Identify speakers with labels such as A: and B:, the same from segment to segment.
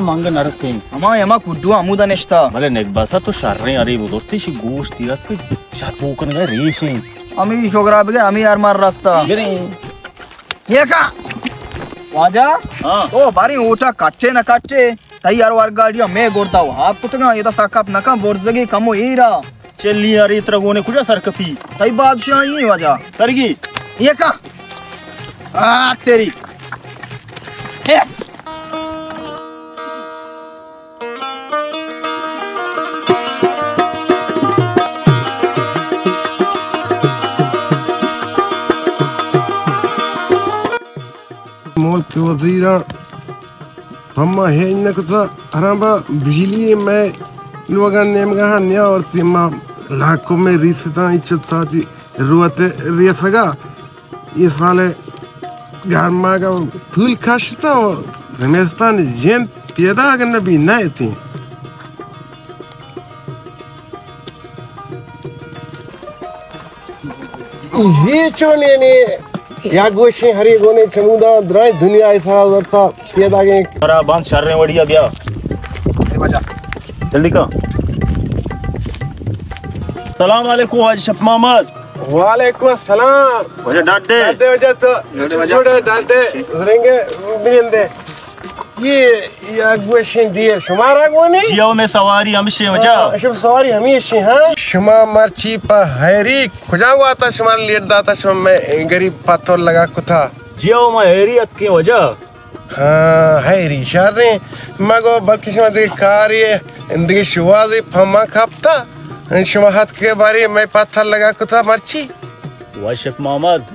A: मांगा नरसिंह
B: अमा यमा कुड्डू अमुदा नेश्ता
A: मले नेकबासा तो शारने अरे बुदोर्ती शी गोश्त तिरत पे शापोकन गए रेशिंग
B: अमी शोगरा बगे अमी यार मार रास्ता ये का वाजा ओ बारी ऊंचा कच्चे न कच्चे तैयार वार गाड़ियां मैं गोरता हूं आप पुतगा ये तो साकप नका बोर्जगी कमो हीरा
A: चली यार इतना गोने कुजा सरकपी
B: तई बादशाह ही वाजा
A: करगी
B: ये का आ तेरी हे
C: मोत वजीरा हम है इनका हराबा बिजली में लोग नेम गहा न्या और तीमा लाखों में रिश्ता इच्छा साची रुआते रियसगा ये साले घर मागा फूल खास्ता हो रमेस्तान जेन पैदा करना भी नहीं थी ये चोने ने या गोशे हरी गोने चमुदा द्राय दुनिया ऐसा करता पैदा के
A: मेरा बांध शर्रे वड़िया गया
B: वाजा
A: जल्दी का सलाम वालेकुम आज शफ मोहम्मद
C: वालेकुम अस्सलाम
A: वजह डांट दे
C: वजह तो छोटे डांटे रहेंगे बिंदे ये या गोशे दिए शुमारा गोने
A: जियो में सवारी हमशे वजह
C: शुभ सवारी हमेशा हां शुमा मर्ची पर हैरी खुजा हुआ था शुमार लेट दाता शुम में गरीब पत्थर लगा को था
A: जियो में हैरियत की वजह
C: हाँ हैरी शारे मगो बल्कि शुमा दे कार्य इंदगी शुवाज़ी फमा खापता शुमा हाथ के बारे में पत्थर लगा को था मर्ची
A: वाशफ मोहम्मद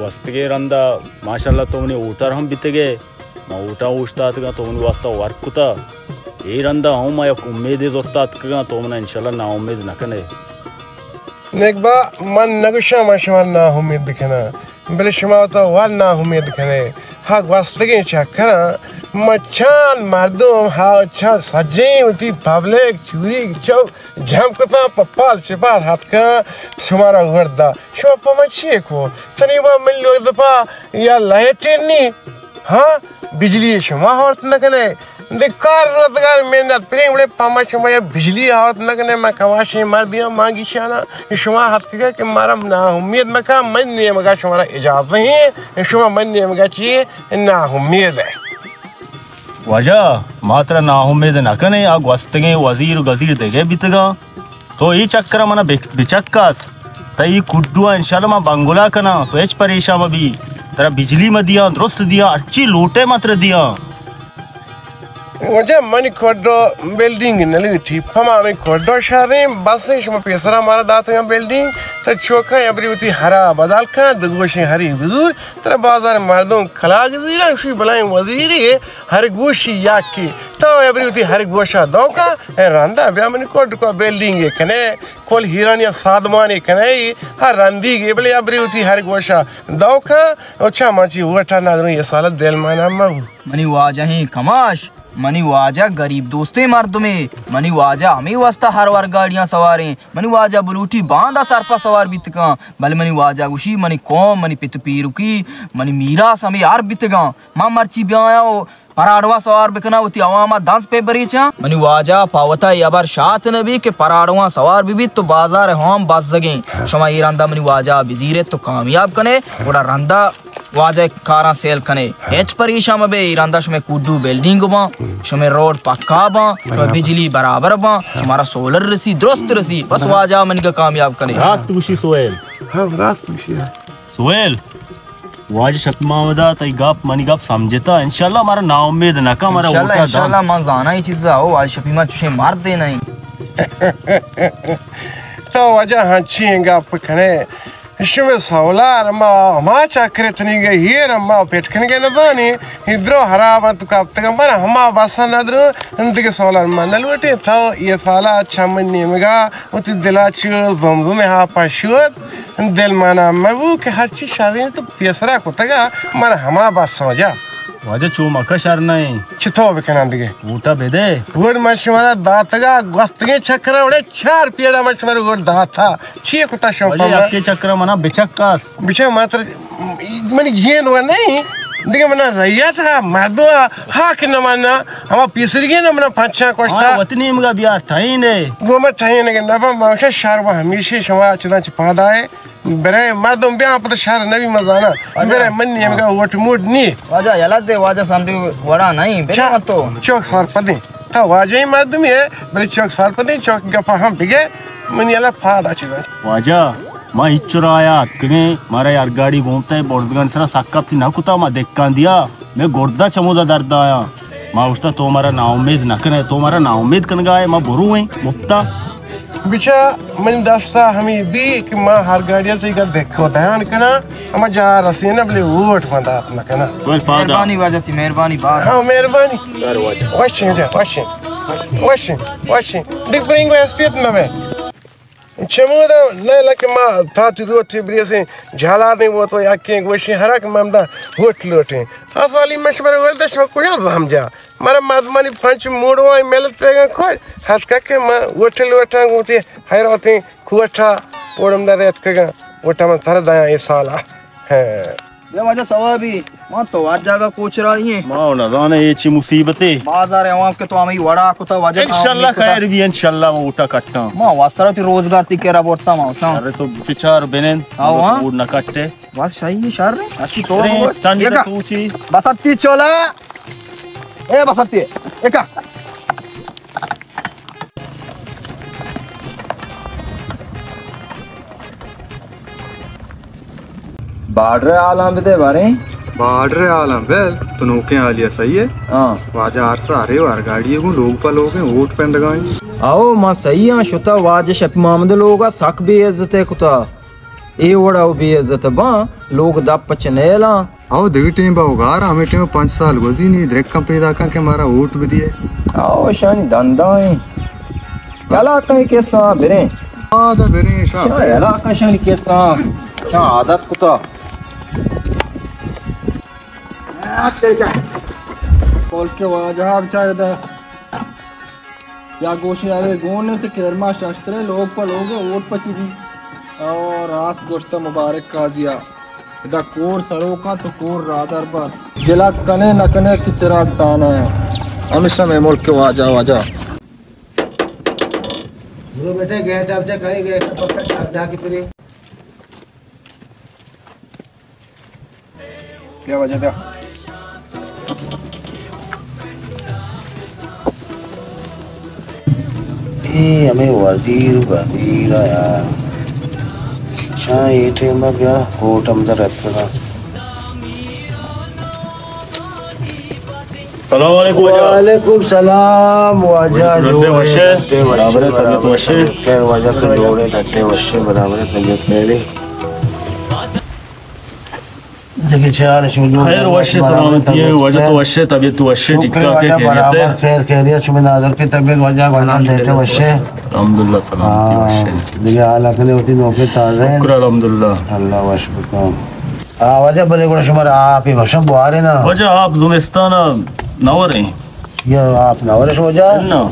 A: वस्तगे रंदा माशाल्लाह तुमने ऊटर हम बितगे मैं ऊटा उस्ता तक तुमने वास्ता वर्क कुता ये रंदा हूँ मैं एक उम्मीद जोस्ता तक तुमने इंशाल्लाह ना उम्मीद न कने
C: नेकबा मन नगुशा माशवार ना उम्मीद दिखना बले शुमा तो वार ना उम्मीद दिखने हाँ वस्तगे चक्करा मचान मर्दों हाँ अच्छा सजे उठी पब्लिक चूरी चौ झमकता पप्पाल चिपाल हाथ का शुमारा वर्दा शुमा पमचिए को तनीबा मिल लो दफा या लाइटें नहीं हाँ बिजली शुमा औरत न कने दिक्कार रोजगार मेहनत प्रेम बड़े पामा शुमा या बिजली औरत न कने मैं कवाशे मार दिया मांगी शाना शुमा हाथ के मारा ना उम्मीद में का मन नहीं मगा शुमारा इजाजत नहीं शुमा मन नहीं मगा चाहिए ना उम्मीद है
A: वजह मात्र ना उम्मीद न कने आग वस्तगे वजीर गजीर देगे बितगा तो ये चक्कर मना बिचक्कास तई कुड्डुआ इंशाल्लाह मा बंगुला कना तो एच परेशान अभी तेरा बिजली में दिया दुरुस्त दिया अच्छी लोटे मात्र दिया
C: वजह मनी कोडो बिल्डिंग नली ठीक फमा में कोडो शारे बस से शुमा पेसरा मारा दाते हैं बिल्डिंग तो चौका अबरी उती हरा बदल का दगोशे हरी बुजुर्ग तेरा बाजार मर्दों खला गजीरा उसी बलाएं वजीरी हर गोशी याकी तो अबरी उती हर गोशा दो का रंदा ब्या मनी कोड को बिल्डिंग कने कोल हिरानिया सादमानी कने हर रंदी के बले अबरी उती हर गोशा दो का अच्छा माची वटा ना ये साल दिल माना
B: मनी वाजा ही कमाश मनी वाजा गरीब दोस्ते मर्द में मनी वाजा हमें वास्ता हर वार गाड़ियां सवारे मनी वाजा बुलूटी बांधा सरपा सवार बितगा भले मनी वाजा गुशी मनी कौम मनी पित पीरुकी मनी मीरा समय यार बितगा मां मर्ची ब्याया हो पराड़वा सवार बिकना होती अवामा दांस पे बरीचा मनी वाजा पावता याबार शात नबी के पराड़वा सवार भी तो बाजार हम बस जगे शमा ये रंदा मनी वाजा बिजीरे तो कामयाब कने बड़ा रंदा वाजे कारा सेल कने एच परीशा में बे इरांदा शमे कुड्डू बिल्डिंग बा शमे रोड पक्का बा शमे बिजली बराबर बा हमारा सोलर रसी दुरुस्त रसी बस वाजा मन का कामयाब कने
A: रास्त उशी सोहेल
C: हाँ रास्त उशी
A: सोहेल वाज शफ मोहम्मद तई गप मनी गप समझता इंशाल्लाह हमारा ना उम्मीद ना का हमारा
B: इंशाल्लाह इंशाल्लाह मान जाना ही चीज हो आज शफीमा तुझे मार देना ही
C: तो वजह अच्छी गप कने शुभ सवाल मा चाकरे तनी गए हीर अम्मा पेटकन गए नबानी इधरो हराब तो का तक मर हमा बसा नदरो अंतिके सवाल मनल वटे था ये साला अच्छा मन निमगा उत दिला चुल बमदु में हा पाशुत दिल माना मबू के हर चीज शादी तो पेसरा को तगा मर हमा बस समझा
A: वाजे चूमा का शर नहीं
C: चितो बेकना दिगे
A: ऊटा बेदे
C: वुड मशवरा दातगा गस्तगे चक्रा वडे चार पेड़ा मशवरा वुड दाता छी कुता शोपा
A: आपके चक्र मना बिचक्कास
C: बिचा मात्र मनी जेन व नहीं देखिए मना रैया था मर्दो हाँ कि न मानना हम पीसरी के ना मना पंचा कोष्टा
A: वतनी मगा बिया ठाई ने
C: वो मत ठाई ने नबा माशा शार वो हमेशा शवा चुना चपादा है बेरे मर्दों बिया आप तो शार नबी मजाना बेरे मन नहीं मगा वोट मूड नहीं
B: वाजा याला दे वाजा सामने वड़ा नहीं बेटा मत तो
C: चौक सार पदे था वाजा ही मर्दम है बेरे चौक सार पदे चौक गफा हम बिगे मन याला फादा चुना
A: वाजा माँ इच्चुराया कहीं मारा यार गाड़ी घूमता है बोर्डगन सरा साकप थी ना कुता माँ देख कां दिया मैं गोर्दा चमोदा दर्द आया माँ उसता तो हमारा नाउम्मीद न करे तो हमारा नाउम्मीद कन गाए माँ बुरू है मुफ्ता
C: बिचा मन दस्ता हमें भी कि माँ हर गाड़ियाँ से इधर देखो ध्यान करना हम जा रसी ना बले वोट मंदा अपना करना
B: मेहरबानी वाजा थी मेहरबानी बात
C: हाँ मेहरबानी वाशिंग जा वाशिंग देख बरेंगे एसपीएफ में मैं चमोदा नहीं लगे माँ थाती रोटी बड़ी से झाला नहीं वो तो या कि वशी हरा के मामदा होट लोटे असाली मशवरा हुआ तो शौक को याद हम जा मारा मर्दमानी पंच मोड़वा मेलत पेगा कोई हाथ का के माँ होटल लोटा होती है होती कुआठा ओडम दर रेत केगा ओटा में थर दाया ये साला है
B: ये वाजा सवा भी मां तो आज जागा कोच रही है
A: माँ ना जाने ये ची मुसीबतें
B: बाजार है वहां के तो हमें वड़ा कुता वाजा
A: इंशाल्लाह खैर भी इंशाल्लाह वो उठा कटता
B: मां वासरा ती रोजगार ती केरा बोलता मां उठा
A: अरे तो पिचार बेनेन
B: आओ हाँ
A: उड़ न कट्टे
B: बस सही है शार रे अच्छी तो
A: तंडी तूची
B: बसत्ती चोला ए बसत्ती एका बाढ़ आलम दे बारे
D: बाढ़ आलम वेल तो नौके आलिया सही है
B: हां
D: वाजा आर सारे वार गाड़ी को लोग पर लोग हैं वोट पेंड गए
B: आओ मां सही है शुता वाज शप मोहम्मद लोगा सक भी इज्जत है कुता ए वड़ा भी इज्जत बा लोग दप पचनेला
D: आओ दिग टेम बाउगार हमें टेम 5 साल गुजी नहीं द्रेक कम पैदा का के हमारा वोट भी दिए
B: आओ शानी धंधा है याला कहीं कैसा बेरे
D: आदा बेरे शाह
B: याला का शानी कैसा क्या आदत कुता
E: कॉल के वाजा बेचारे दा या गोशी आवे गोने से केरमा शास्त्र लोग पर लोग वोट पची दी और रात गोश्त मुबारक काजिया दा कोर सड़ों तो कोर रादर पर जिला कने न कने की चिराग ताना है हमेशा में मुल्क के वाजा वाजा
F: बोलो बेटे गेट अब से कहीं गेट पकड़ ढा कितने
B: क्या वजह क्या
F: ये हमें वजीर आया अच्छा ये टेम में क्या होट अंदर रहता था
A: सलाम अलैकुम
F: वालेकुम सलाम वाजा
A: रद्दे वशे बराबर तबीयत वशे
F: खैर वाजा तो जोड़े रद्दे वशे बराबर तबीयत मेरी देखिए चाल इसमें
A: खैर वशे सलामती है वजह तो वशे तबीयत तो वशे टिका के
F: बराबर खैर खैरियत में नाजर की तबीयत वजह बना देते वशे
A: अल्हम्दुलिल्लाह सलामती वशे
F: देखिए हाल अकने होती नौके ताज़े हैं
A: शुक्र अल्हम्दुलिल्लाह
F: अल्लाह वशकुर वजह बड़े गुण शुमार आप ही मशब बुआरे ना
A: वजह आप जुनिस्तान नवर हैं
F: ये आप नवरे सो जा
A: ना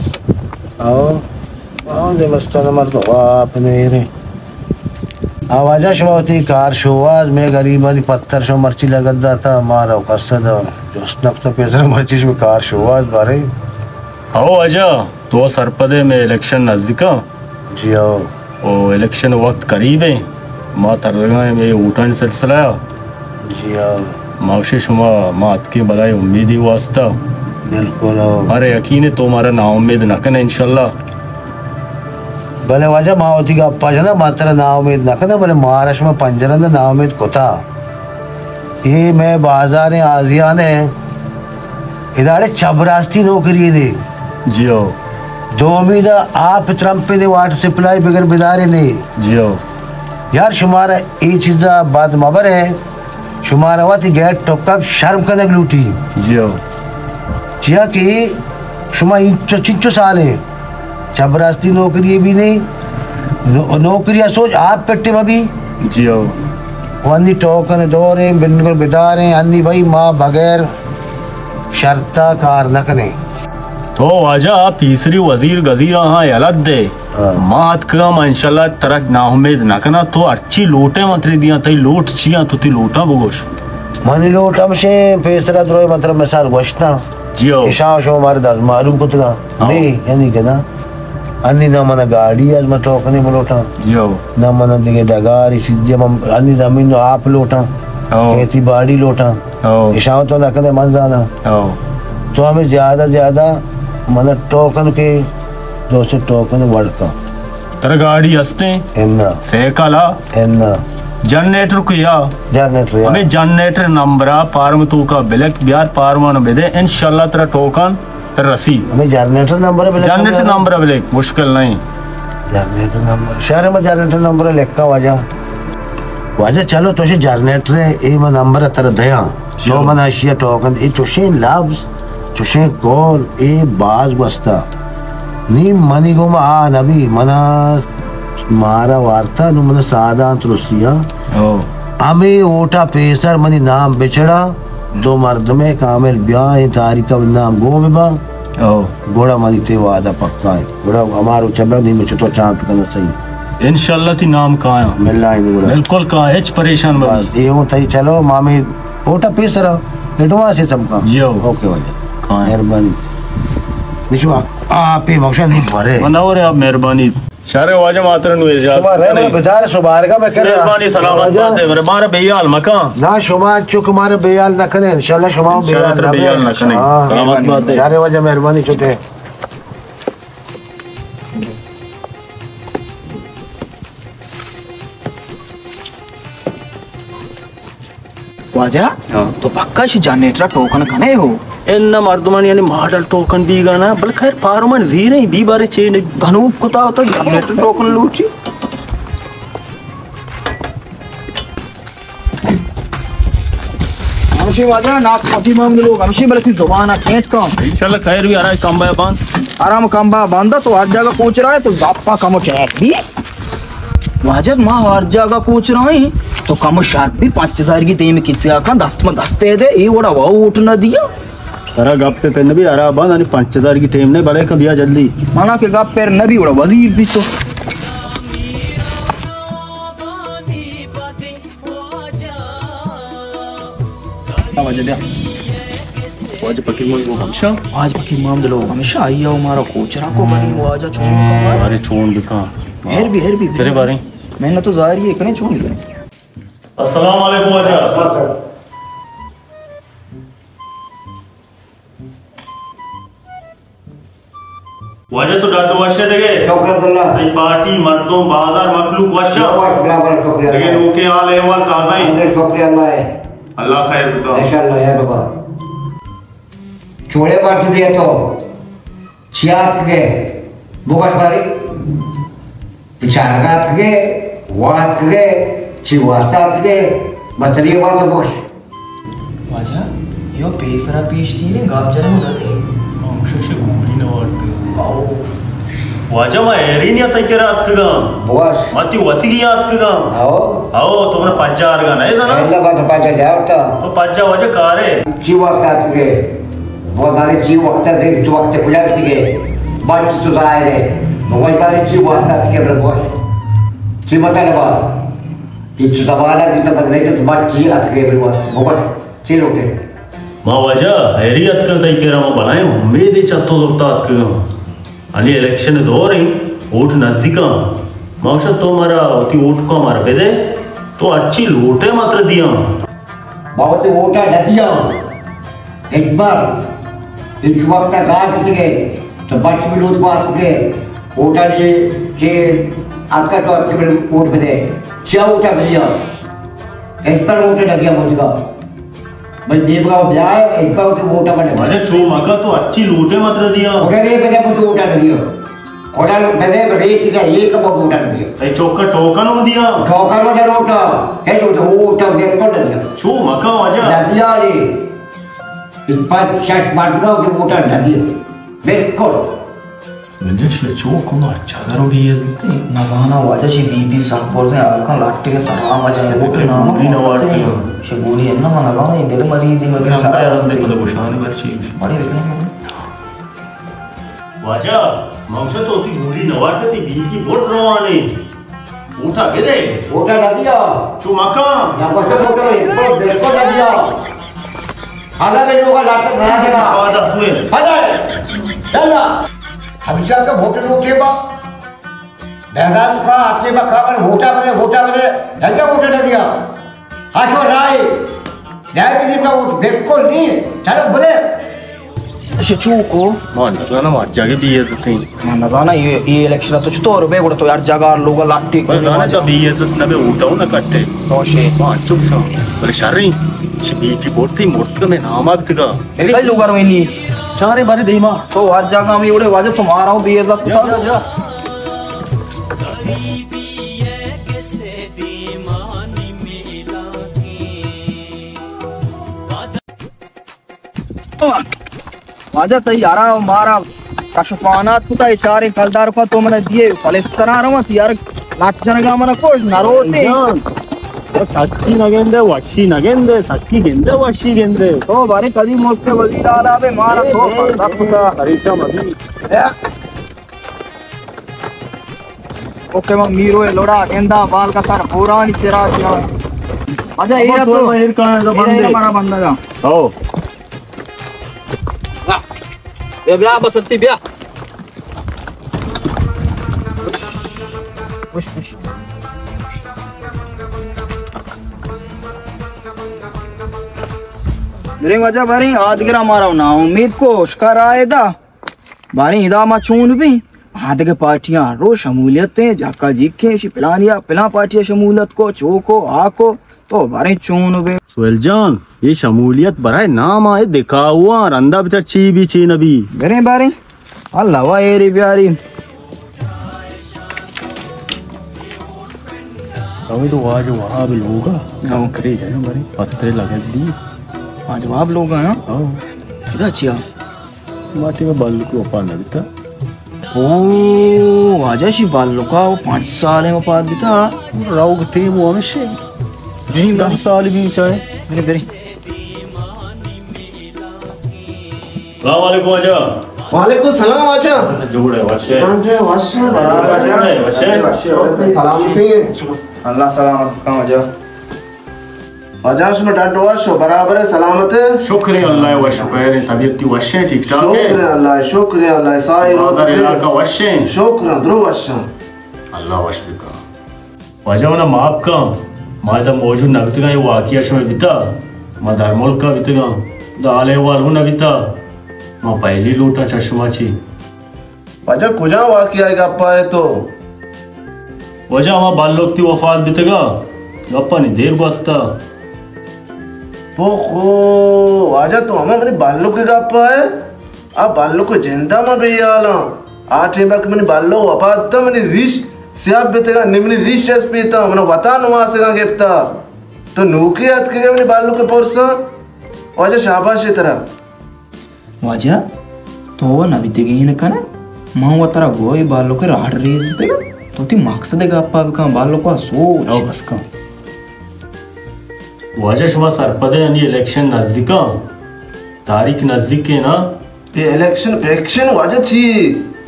F: आओ दे मस्तान मर तो आप मेरे आवाजा शुमावती कार शोवाज में गरीब वाली पत्थर शो मर्ची लगत था मारा कसद जोस्नक तो पेसर मर्ची में कार शोवाज बारे
A: आओ आजा तो सरपदे में इलेक्शन नजदीका
F: जी आओ
A: ओ इलेक्शन वक्त करीब है माँ तरगा में उठान सिलसिला
F: जी आओ
A: मावशे शुमा मात के बलाय उम्मीद ही वास्ता
F: बिल्कुल आओ
A: अरे यकीन है तो हमारा ना उम्मीद न कने इंशाल्लाह
F: भले वजह मावती का अप्पा जना मात्र ना उम्मीद न करना भले महाराष्ट्र में पंजरन ना उम्मीद कोता ये मैं बाजार आजिया ने इधारे चबरास्ती नौकरी दे
A: जियो
F: दो उम्मीद आप ट्रम्प ने वाट सप्लाई बगैर बिदारे नहीं
A: जियो
F: यार शुमारा ये चीज़ा बात मबर है शुमारा हुआ थी गेट टोका शर्म करने की लूटी
A: जियो
F: जिया कि शुमा इंचो चिंचो साल है चबरास्ती नौकरी भी नहीं नौकरियां सोच आप पेटे में भी
A: जियो
F: अन्नी टोकन दौरे बिल्कुल बिदारे अन्नी भाई माँ बगैर शर्ता कार नकने
A: तो आजा तीसरी वजीर गजीरा हाँ अलग दे मात का मैं इंशाल्लाह तरक ना उम्मीद ना करना तो अच्छी लोटे मतरी दिया तई लोट छिया तो ती लोटा बगोश
F: मनी लोटम से पेसरा द्रोय मतलब मिसाल वशना
A: जियो
F: इशाओ शो मारे दास मालूम कुतगा नहीं यानी के ना अन्नी ना मना गाड़ी आज मत टोकने बोलोटा
A: जियो
F: ना मना दिगे डगार इसी जब हम अन्नी जमीन आप लोटा खेती बाड़ी लोटा इशाओ तो ना कने मन जाना तो हमें ज्यादा मन टोकन के 200 टोकन वड़का
A: तर गाड़ी हस्ते
F: एन्ना
A: सेकला
F: एन्ना
A: जनरेटर किया
F: जनरेटर
A: हमें जनरेटर नंबर पारम तू का बिलक बिहार पारमान बेदे इंशाल्लाह तेरा टोकन तेरा रसीद
F: हमें जनरेटर नंबर
A: बिलक मुश्किल नहीं
F: जनरेटर नंबर शहर में जनरेटर नंबर लेका वाजा चलो तो जनरेटर ए में नंबर तेरा दया तो मन आशिया टोकन ए चुशे लाभ चुशे कॉल ए बाज बस्ता नी मनी को आ नबी मना मारा वार्ता नु मन सादा तुरसिया हमें ओटा पेसर मनी नाम बिछड़ा दो मर्द में कामिल ब्याह तारीख का नाम गो विभा घोड़ा मनी ते वादा पक्का है घोड़ा हमारो चबा नहीं में तो चांप करना सही
A: इंशाल्लाह ती नाम कहाँ है
F: मिलना है घोड़ा
A: बिल्कुल कहाँ है परेशान
F: बस ये हो तई चलो मामी ओटा पेसरा नेटवा से सबका
A: जियो
F: ओके वाजा
A: कहाँ है
F: मेहरबानी निशवा आप ही मौका नहीं भरे
A: मनाओ रे आप मेहरबानी शारे वाजा मात्र नु इजाजत
F: तुम्हारे बेचारे सुबार का मैं कर
A: मेहरबानी सलामत बात है मेरे मारे बेयाल मकान
F: ना शुमा चुक मारे बेयाल ना करे इंशाल्लाह शुमा
A: बेयाल ना करे सलामत बात है
F: सारे वजह मेहरबानी छोटे
B: वाजा तो पक्का इस जनरेटर टोकन कने हो
A: एन्न मर्दमान यानी मॉडल टोकन भी गाना बल खैर पारमान जीरे बी बारे चेन
B: घनूप कुता होता जनरेटर टोकन लूची हमशी वाजा ना खाती मांग लोग हमशी बल्कि जुबान खेच का
A: इंशाल्लाह खैर भी आ रहा है कंबा बांध
B: आराम कंबा बांधा तो हर जगह पूछ रहा है तो बापा कम चैट भी वाजद माँ हर जगह पूछ रहा है तो कम शायद भी 5000 की तेम किसी आका 10 में 10 दे दे ये बड़ा वो उठ न दिया
A: अरे गप पे पेन भी आ रहा बांध यानी 5000 की टीम ने बड़े कबिया जल्दी
B: माना के गप पैर न भी बड़ा वजीर भी तो
A: आज पकी मोई वो हमेशा
B: आज पकी माम दलो हमेशा आई हो हमारा कोचरा को बनी वो आजा छोड़
A: अरे छोड़ बिका
B: हेर भी
A: तेरे बारे
B: मैंने तो जाहिर है कने छोड़ दिया
A: अस्सलाम वालेकुम आजा वजह तो डाटो वशे देगे
C: शौकतुल्लाह
A: ते पार्टी मर्दों बाजार मखलूक वशा
C: बराबर शुक्रिया
A: लेकिन ओके हाल अहवाल ताजा ही
C: अंदर शुक्रिया अल्लाह है
A: अल्लाह खैर बिका
C: इंशाअल्लाह यार बाबा छोड़े बात दिए तो चियात के बुगस बारी चारगात के वात के चिवासात के बसरी बात बोश
B: वाजा यो पेसरा पीश थी ने गाप जन्म दे
A: शशे गोली न वाटते वाजा मा एरिन या तके रात कगा
C: बोश
A: मती वती की याद कगा आओ तुमने 5000 का नहीं जाना
C: पहला बात पाचा जावता
A: तो 50 वजह कारे
C: चिवासात के वो बारी चिव वक्त से तो वक्त खुला के बच तो जाए रे वो बारी चिवासात के बोश चिमता ने बात ये चुतावाला भी तो बदले तो बच्ची अटके भी बहुत चल ओके
A: मां वजह हैरियत का तई केरा मा बनाए उम्मीद है चत्तो दोतात का अली इलेक्शन दौर ही वोट नजदीका मौशा तो हमारा ओती वोट को हमारा बेदे तो अच्छी लूटे मात्र दिया
C: बहुत से वोटा नदिया एक बार इस वक्त तक आ के तो बच भी लूट बात के वोटा लिए के आपका तो आपके वोट दे क्या वोटा दिया एक बार वोटा नदिया मुझका बस देवगा जाए एक बार तो वोटा बने
A: अरे छो मका तो अच्छी लूटे मात्र दिया
C: वोटा रे बदे तो वोटा दिया कोड़ा बदे रेट का एक का वोटा दिया
A: तई चौका टोकन हो दिया
C: ठोकर में रोटा है तो वोटा दे कर दिया
A: छो मका वजह
C: नदिया रे इस पर शश मारना के वोटा नदिया बिल्कुल
A: मैंने शे छो को अच्छा करोगी ये जिते
B: नजाना वाजा शी बीबी संपोर से आलका लाट्टे के सरा वाजा ने वोट नाम
A: गोली न वाटते
B: शे गोली है ना मना गाना ये दिल मरीज ही मगर
A: सका यार अंदर को बुशान बरची
B: बड़ी रखने
A: वाजा मौशा तो ती गोली न वाटते ती बी की बोर्ड रवाने उठा के दे
F: वोटा दिया
A: चु मकाम
F: ना पस्ते वोटा देखो दिया आधा में लोग लाते नया देना
A: आधा हुए
F: आधा चलना हमेशा का वोटर उठे बा बेगान का आठे बा खबर वोटा बदे हल्का वोटा दिया आठो राय न्याय विधि का वोट बिल्कुल नहीं चलो बड़े
B: चूको
A: मान जाना मत जाके बीएसएस थी
B: ना जाना ये इलेक्शन तो तो रुपए को तो यार जगह लोग लाठी
A: पर जाना का बीएसएस ना बे उठाओ ना कट्टे
B: तो शे
A: मान चुप शो पर शर्री बीपी बोर्ड थी मोर्त में नाम आगतगा
B: कई लोग आर वही
A: चारे बारे देमा
B: तो हर जगह में उड़े वाजे तुम्हारा हो बीएस
A: जा
B: वाजा तैयारा मारा कशपानात कुता चारे कलदार को तो मैंने दिए फलिस्तना रमत यार लाट जनगा मन कोश नरोते
A: सच्ची नगेंदे वशी नगेंदे सच्ची गेंदे वशी गेंदे
B: तो बारे कदी मुल्क के वजीर आला बे मारा तो कलदार कुता
A: हरीशा मदी
B: ओके मग मीरो ए लोड़ा गेंदा बाल का तार पुरानी चिरा किया अच्छा ये तो
A: बाहर का है बंदे
B: हमारा बंदा का
A: हो
B: ये ब्याह बसंती ब्याह खुश खुश मेरे वजह बारी हाथ गिरा मारा ना उम्मीद को उश्कर आएदा बारी इदा मा चून भी हाथ के पार्टियां रो शमूलियतें जाका जीखे पिला पार्टियां शमूलियत को चोको आको तो बारी चून भी
A: सोहेल जान ये शमूलियत बराए नाम आए दिखा हुआ रंदा बिचार ची भी ची नबी
B: मेरे बारी अल्लाह वा एरी प्यारी
A: अभी तो आज वहाँ भी लोग हम करे जाए बड़े पत्ते लगा दी
B: आज आप लोग हैं
A: हाँ
B: इधर चिया
A: माटी में बाल को अपा न बिता
B: ओ आजा शी बाल का वो 5 साल में पाद बिता
A: राव थे वो हमेशा
B: मेरी
A: 10 साल भी चाहे
B: मेरे मेरी
A: सलाम वालेकुम आजा
C: वालेकुम सलाम आचा
A: जोड़े वशे
C: वाशे बराबर
A: वशे
C: सलामती
B: अल्लाह सलामत का आजा
C: आजा सुनो डांटो वाशो बराबर है सलामत है
A: शुक्र अल्लाह व शुक्र तबीयत की वशे ठीक ठाक है
C: शुक्र अल्लाह साई रोज
A: बाजार इलाका वशे
C: शुक्र द्रो वाशा
A: अल्लाह वशे का वजह ना माफ का मादा मौजूद नगतगा ये वाकिया शो बिता मा धर्मोल का बितगा दाले वालू न बिता मा पहली लूटा चश्माची
C: वजह कुजा वाकिया है गप्पा है तो
A: वजह मा बाल लोग ती वफात बितगा गप्पा नहीं देर बसता
C: ओहो आजा तो हमें मेरे बालों के गप्पा है आप बालों को जिंदा में भी आला आठे बार मैंने बालों वफात था मैंने रिश सियाब बेतेगा निम्न रिश एस पीता मैंने वता नवाज का गेप्ता तो नूकी याद के मैंने बालों के पोरसा वजह शाबाश है तेरा
B: वजह तो वो नबी तेगे ही न कना मां वो तेरा गोई बालों के राड रेस तेगा तो ती मकसद का अप्पा भी कहां बालों का सोच
A: बस का वजह शुमा सरपदे यानी इलेक्शन नजदीका तारीख नजदीक है ना
C: ये इलेक्शन फैक्शन वजह छी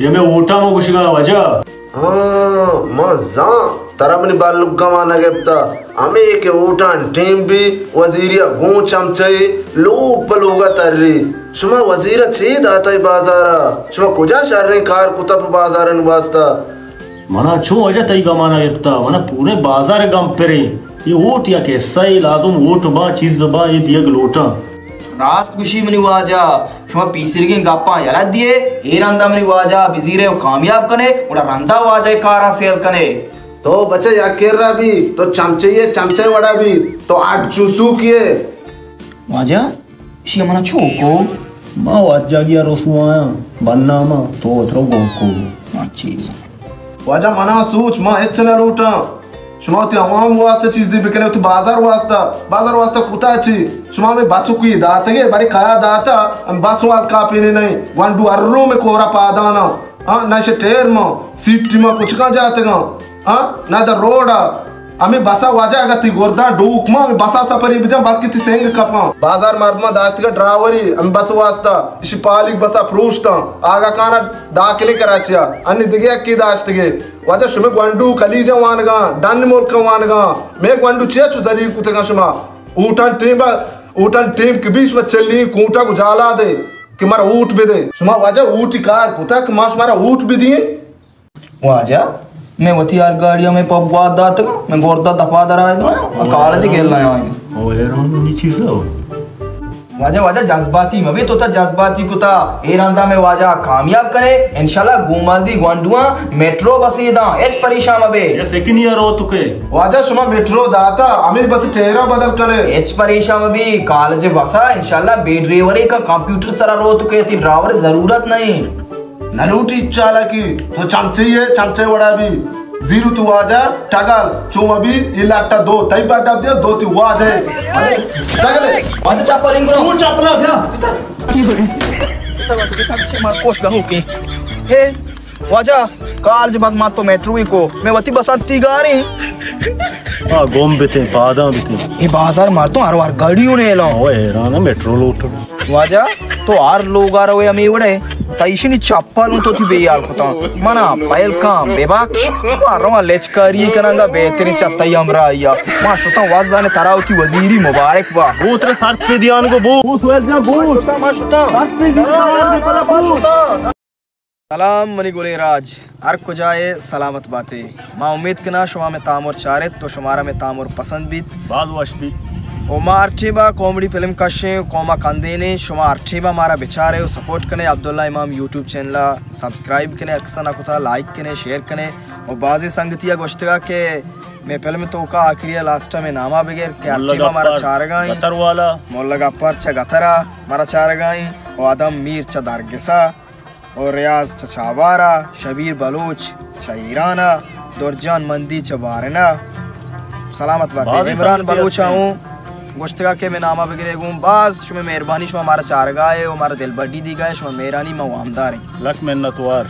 A: ये मैं वोटा में कुछ का वजह
C: हाँ मजा तारा मनी बालों गवा न गेप्ता हमें एक वोटा टीम भी वजीरिया गो चमचई लोग बलोगा तर्री शुमा वजीरा चीद आता है बाजारा शुमा कुजा शर्रे कार कुतब बाजारन वास्ता
A: मना छो वजह तई गमाना गेप्ता मना पूरे बाजार गम पेरे ये वोट या के सही लाजुम वोट बा चीज बा ये दिया लोटा
B: रास्त खुशी मनी वाजा शुमा पीसर के गप्पा यला दिए ए रंदा मनी वाजा बिजीरे कामयाब कने उड़ा रंदा वाजा कारा सेल कने
C: तो बच्चे या केरा भी तो चमचे वड़ा भी तो आठ चूसू किए
B: वाजा शी मना छोको
A: मां वाजा गया रसुआ बनना मा तो थरो गोको
B: चीज
C: वाजा मना सूच मां इतना रूटा शुमाती अवाम वास्ते चीजें बिकने तो बाजार वास्ता कुता अच्छी शुमा में बासु की दात है बारी काया दाता हम बासु वाल का पीने नहीं वन डू अर्रो में कोरा पादाना हाँ ना से टेर में सीटी में कुछ का जाते गा हाँ ना द रोड हमें बसा वाजा अगर ती गोरदा डूक मां हमें बसा सफरी बिजा बाकी ती सेंग कपा बाजार मर्दमा दास्त का ड्राइवरी हम बस वास्ता इसी पालिक बसा फ्रूस्ता आगा काना दाखिले कराचिया अन्य दिगे की दास्त के
G: वाजा शुमे ग्वांडू कलीजा वानगा डान मोल का वानगा मैं ग्वांडू चेचु दलील कुतेगा शुमा ऊटन टीम के बीच में चली कूटा को जाला दे कि मारा ऊट भी दे शुमा वाजा ऊट कार कुता कि मास मारा ऊट भी दिए
B: वाजा मैं वती यार गाड़िया में पगवा दात मैं गोरदा दफा दरा है कॉलेज गेल ना आए
A: ओ यार नी चीज हो
B: वाजा वाजा जज्बाती मबे तो ता जज्बाती कुता ए रंदा में वाजा कामयाब करे इंशाल्लाह गुमाजी ग्वांडुआ मेट्रो बसीदा एच परेशान मबे
A: ये सेकंड ईयर हो तुके
G: वाजा शुमा मेट्रो दाता हमें बस चेहरा बदल करे
B: एच परेशान मबे कॉलेज बसा इंशाल्लाह बे ड्राइवर का कंप्यूटर सरा रो तुके ती ड्राइवर जरूरत नहीं
G: नलूटी चालाकी तो चमचे है चमचे वड़ा भी जीरो तू आजा टगल चुमा भी इलाटा दो तई बाटा दे दो तू आ जाए टगले
B: वाजा चापलिंग करो
A: तू चापला क्या
B: मार कोश गनो के हे वाजा कॉलेज बस मार तो मेट्रो ही को मैं वती बसती गाड़ी
A: हां गोम बिते बादा बिते
B: ये बाजार मार तो हर बार गाड़ियों ने लो
A: ओ यार मेट्रो लूट
B: वाजा तो आर लोग आ रहे हमें इवड़े तैशिनी चप्पल तो थी बे यार कुता मना पायल काम बेबाक मारो लेचकारी करंगा बेहतरीन चत्तई हमरा आया मां शुता वाजदाने तराव की वजीरी मुबारक बा
A: वो तेरे सर पे ध्यान को वो सुहेल जा वो
B: मां शुता सलाम मनी गोले राज हर को जाए सलामत बातें मां उम्मीद कना शुमा में तामुर चारित तो शुमारा में तामुर पसंद बीत
A: बाद वशबी
B: ओमा अर्ठीबा कॉमेडी फिल्म कशे कोमा कंदेने शुमा अर्ठीबा हमारा बेचारे हो सपोर्ट कने अब्दुल्ला इमाम यूट्यूब चैनल सब्सक्राइब कने अक्सर नकुता लाइक कने शेयर कने और बाजी संगतिया गोश्तगा के मैं फिल्म तो का आखिरी लास्ट में नामा बगैर के अर्ठीबा हमारा चारगाई
A: गतर वाला
B: मोल्लगा पर छ गतरा हमारा चारगाई और आदम मीर छ दारगसा और रियाज छ छावारा शबीर बलूच छ ईराना दुरजान मंदी छ बारना सलामत बात इमरान बलूचा हूँ गोश्तगा के मैं नामा वगैरह गूँ बाज शुमे मेहरबानी शुमा हमारा चारगाह है हमारा दिल बड्डी दी गए शुमा मेहरानी मैं आमदार है
A: लक मिन्नत वार